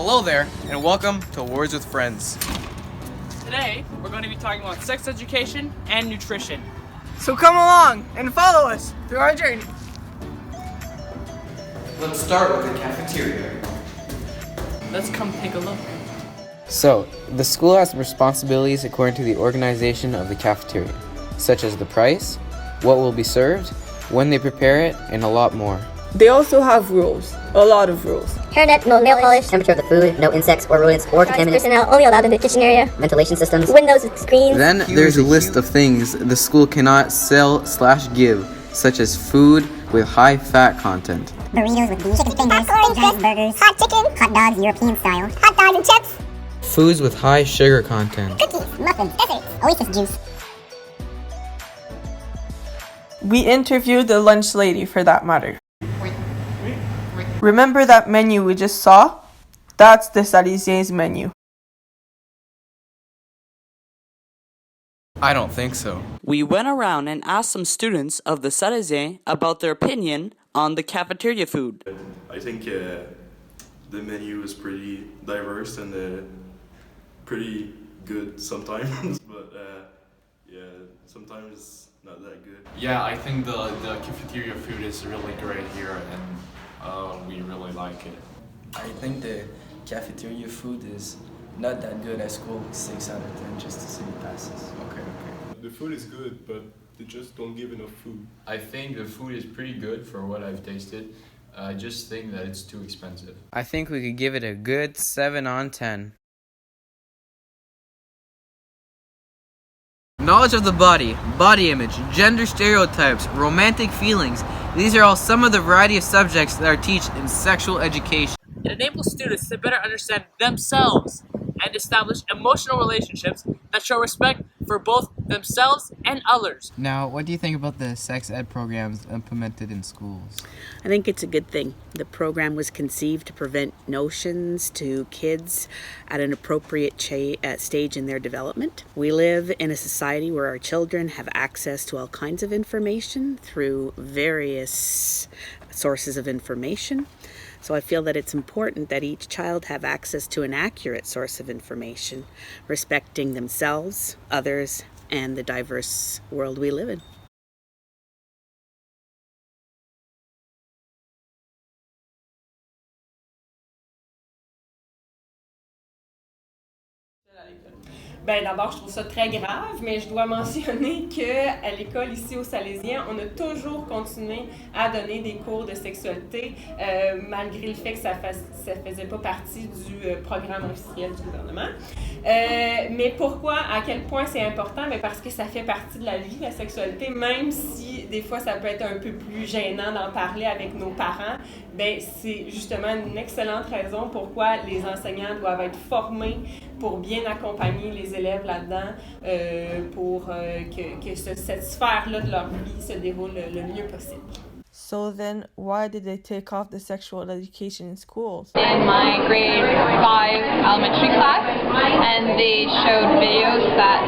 Hello there, and welcome to Words with Friends. Today, we're going to be talking about sex education and nutrition. So come along and follow us through our journey. Let's start with the cafeteria. Let's come take a look. So, the school has responsibilities according to the organization of the cafeteria, such as the price, what will be served, when they prepare it, and a lot more. They also have rules, a lot of rules. Hairnet, no nail polish, temperature of the food, no insects or rodents or contaminants, personnel only allowed in the kitchen area, ventilation systems, windows with screens. Then there's a list of things the school cannot sell/give, such as food with high fat content. Burritos with beef, chicken fingers, giant burgers, hot chicken, hot dogs European style, hot dogs and chips, Foods with high sugar content. cookies, muffins, desserts, oasis juice. We interviewed the lunch lady for that matter. Remember that menu we just saw? That's the Salesien's menu. I don't think so. We went around and asked some students of the Salesian about their opinion on the cafeteria food. I think the menu is pretty diverse and pretty good sometimes, but sometimes not that good. Yeah, I think the cafeteria food is really great here, and we really like it. I think the cafeteria food is not that good at school. 6 out of 10 just to city passes. Okay. The food is good, but they just don't give enough food. I think the food is pretty good for what I've tasted. I just think that it's too expensive. I think we could give it a good 7 on 10. Knowledge of the body image, gender stereotypes, romantic feelings. These are all some of the variety of subjects that are taught in sexual education. It enables students to better understand themselves and establish emotional relationships that show respect for both themselves and others. Now, what do you think about the sex ed programs implemented in schools? I think it's a good thing. The program was conceived to prevent notions to kids at an appropriate stage in their development. We live in a society where our children have access to all kinds of information through various sources of information. So I feel that it's important that each child have access to an accurate source of information, respecting themselves, others, and the diverse world we live in. Ben d'abord, je trouve ça très grave, mais je dois mentionner qu'à l'école ici au Salésien, on a toujours continué à donner des cours de sexualité, malgré le fait que ça faisait pas partie du programme officiel du gouvernement. Mais pourquoi, à quel point c'est important? Ben parce que ça fait partie de la vie, la sexualité, même si des fois ça peut être un peu plus gênant d'en parler avec nos parents, ben c'est justement une excellente raison pourquoi les enseignants doivent être formés pour bien accompagner les élèves là-dedans, pour que cette sphère-là de leur vie se déroule le mieux possible. So then, why did they take off the sexual education in schools? In my grade 5 elementary class, and they showed videos that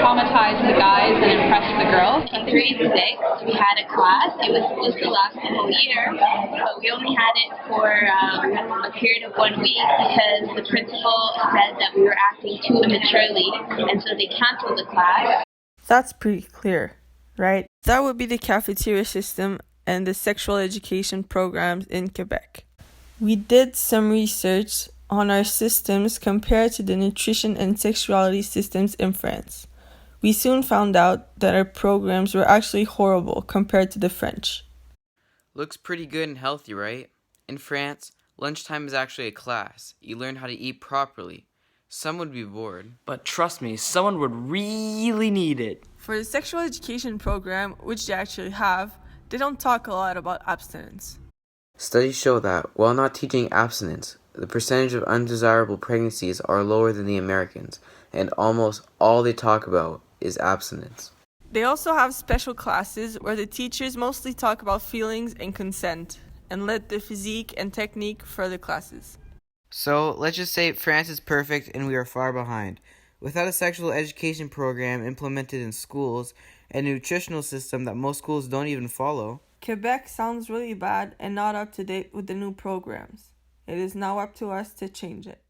traumatized the guys and impressed the girls. In grade 6, we had a class. It was supposed to last the whole year, but we only had it for a period of 1 week because the principal said that we were acting too immaturely, and so they canceled the class. That's pretty clear, right? That would be the cafeteria system and the sexual education programs in Quebec. We did some research on our systems compared to the nutrition and sexuality systems in France. We soon found out that our programs were actually horrible compared to the French. Looks pretty good and healthy, right? In France, lunchtime is actually a class. You learn how to eat properly. Some would be bored. But trust me, someone would really need it. For the sexual education program, which they actually have, they don't talk a lot about abstinence. Studies show that, while not teaching abstinence, the percentage of undesirable pregnancies are lower than the Americans, and almost all they talk about is abstinence. They also have special classes where the teachers mostly talk about feelings and consent, and let the physique and technique further classes. So, let's just say France is perfect and we are far behind. Without a sexual education program implemented in schools, and a nutritional system that most schools don't even follow, Quebec sounds really bad and not up to date with the new programs. It is now up to us to change it.